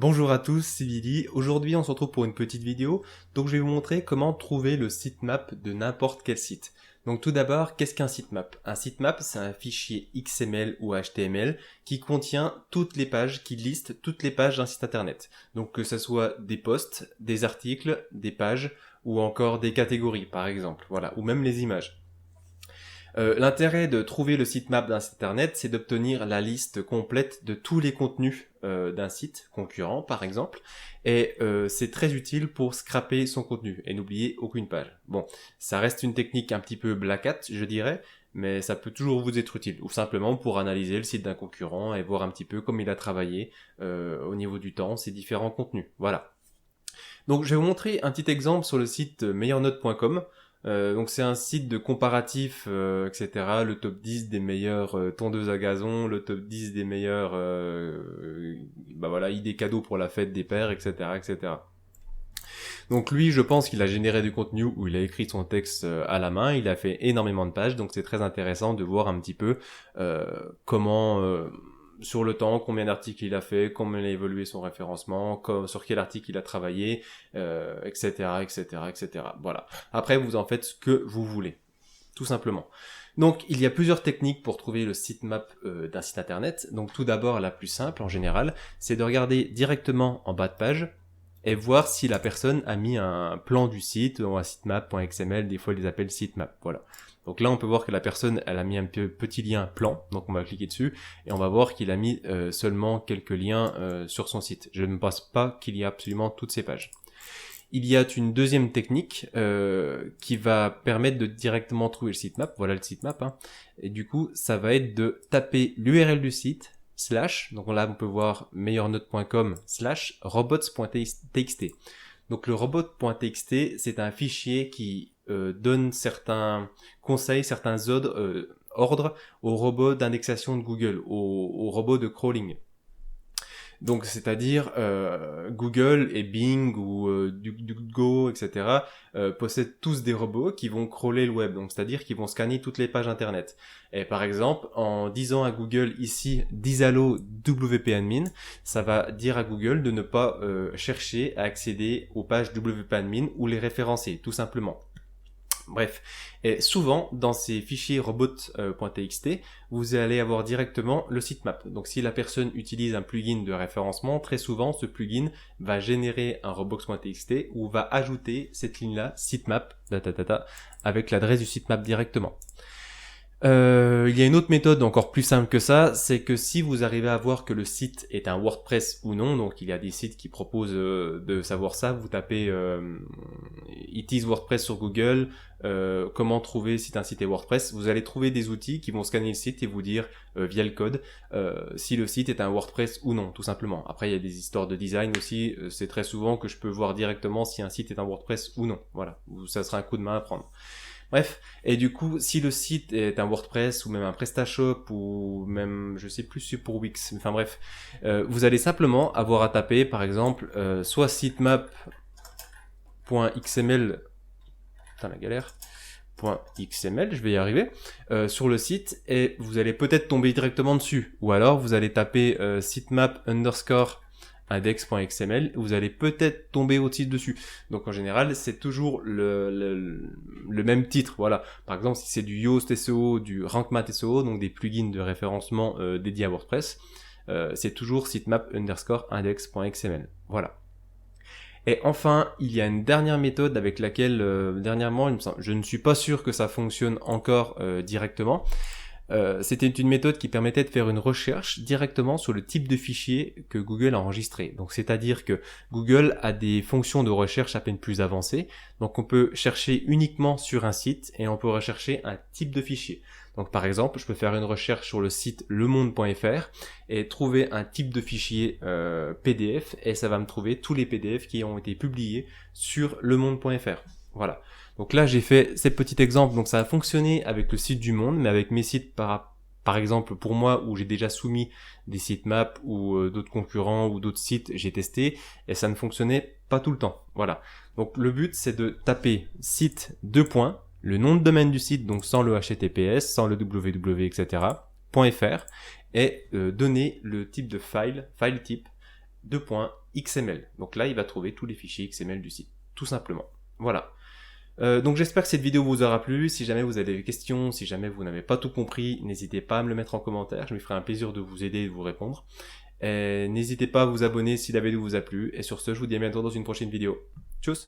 Bonjour à tous, c'est Billy. Aujourd'hui, on se retrouve pour une petite vidéo. Donc, je vais vous montrer comment trouver le sitemap de n'importe quel site. Donc, tout d'abord, qu'est-ce qu'un sitemap? Un sitemap, c'est un fichier XML ou HTML qui contient toutes les pages, qui liste toutes les pages d'un site internet. Donc, que ce soit des posts, des articles, des pages ou encore des catégories, par exemple. Voilà, ou même les images. L'intérêt de trouver le sitemap d'un site internet, c'est d'obtenir la liste complète de tous les contenus d'un site concurrent, par exemple, et c'est très utile pour scraper son contenu et n'oublier aucune page. Bon, ça reste une technique un petit peu black hat, je dirais, mais ça peut toujours vous être utile, ou simplement pour analyser le site d'un concurrent et voir un petit peu comment il a travaillé au niveau du temps, ses différents contenus. Voilà. Donc je vais vous montrer un petit exemple sur le site meilleurnote.com. Donc c'est un site de comparatif, etc. Le top 10 des meilleures tondeuses à gazon, le top 10 des meilleures idées cadeaux pour la fête des pères, etc., etc. Donc lui, je pense qu'il a généré du contenu où il a écrit son texte à la main, il a fait énormément de pages, donc c'est très intéressant de voir un petit peu comment sur le temps, combien d'articles il a fait, comment il a évolué son référencement, sur quel article il a travaillé, etc., etc., etc. Voilà. Après, vous en faites ce que vous voulez, tout simplement. Donc, il y a plusieurs techniques pour trouver le sitemap d'un site internet. Donc, tout d'abord, la plus simple en général, c'est de regarder directement en bas de page et voir si la personne a mis un plan du site ou un sitemap.xml, des fois ils les appellent sitemap, voilà. Donc là on peut voir que la personne elle a mis un petit lien plan, donc on va cliquer dessus et on va voir qu'il a mis seulement quelques liens sur son site. Je ne pense pas qu'il y a absolument toutes ces pages. Il y a une deuxième technique qui va permettre de directement trouver le sitemap, voilà le sitemap, hein. Et du coup ça va être de taper l'URL du site, / donc là on peut voir meilleurnote.com / robots.txt. Donc le robot.txt c'est un fichier qui donne certains conseils, certains ordres aux robots d'indexation de Google, aux robots de crawling. Donc c'est-à-dire Google et Bing ou DuckDuckGo, etc. Possèdent tous des robots qui vont crawler le web, donc c'est-à-dire qu'ils vont scanner toutes les pages internet. Et par exemple, en disant à Google ici disallow WP-admin, ça va dire à Google de ne pas chercher à accéder aux pages WP-admin ou les référencer, tout simplement. Bref, et souvent dans ces fichiers robots.txt, vous allez avoir directement le sitemap. Donc si la personne utilise un plugin de référencement, très souvent ce plugin va générer un robots.txt ou va ajouter cette ligne-là, sitemap, avec l'adresse du sitemap directement. Il y a une autre méthode encore plus simple que ça, c'est que si vous arrivez à voir que le site est un WordPress ou non, donc il y a des sites qui proposent de savoir ça, vous tapez It is WordPress sur Google, comment trouver si un site est WordPress, vous allez trouver des outils qui vont scanner le site et vous dire via le code si le site est un WordPress ou non, tout simplement. Après il y a des histoires de design aussi, c'est très souvent que je peux voir directement si un site est un WordPress ou non, voilà, ça sera un coup de main à prendre. Bref, et du coup, si le site est un WordPress ou même un PrestaShop ou même, je sais plus si c'est pour Wix, enfin bref, vous allez simplement avoir à taper, par exemple, soit sitemap.xml, putain la galère, .xml, je vais y arriver, sur le site et vous allez peut-être tomber directement dessus. Ou alors vous allez taper sitemap_ index.xml, vous allez peut-être tomber au-dessus dessus. Donc en général, c'est toujours le même titre. Voilà. Par exemple, si c'est du Yoast SEO, du RankMath SEO, donc des plugins de référencement dédiés à WordPress, c'est toujours sitemap_index.xml. Voilà. Et enfin, il y a une dernière méthode avec laquelle, dernièrement, je ne suis pas sûr que ça fonctionne encore directement. C'était une méthode qui permettait de faire une recherche directement sur le type de fichier que Google a enregistré. Donc c'est-à-dire que Google a des fonctions de recherche à peine plus avancées. Donc on peut chercher uniquement sur un site et on peut rechercher un type de fichier. Donc par exemple, je peux faire une recherche sur le site lemonde.fr et trouver un type de fichier PDF et ça va me trouver tous les PDF qui ont été publiés sur lemonde.fr. Voilà. Donc là, j'ai fait ces petits exemples. Donc ça a fonctionné avec le site du Monde, mais avec mes sites par exemple pour moi où j'ai déjà soumis des sitemaps ou d'autres concurrents ou d'autres sites, j'ai testé et ça ne fonctionnait pas tout le temps. Voilà. Donc le but c'est de taper site le nom de domaine du site, donc sans le HTTPS, sans le www, etc. .fr et donner le type de file type .xml. Donc là, il va trouver tous les fichiers XML du site, tout simplement. Voilà. Donc j'espère que cette vidéo vous aura plu. Si jamais vous avez des questions, si jamais vous n'avez pas tout compris, n'hésitez pas à me le mettre en commentaire. Je me ferai un plaisir de vous aider et de vous répondre. N'hésitez pas à vous abonner si la vidéo vous a plu. Et sur ce, je vous dis à bientôt dans une prochaine vidéo. Tchuss!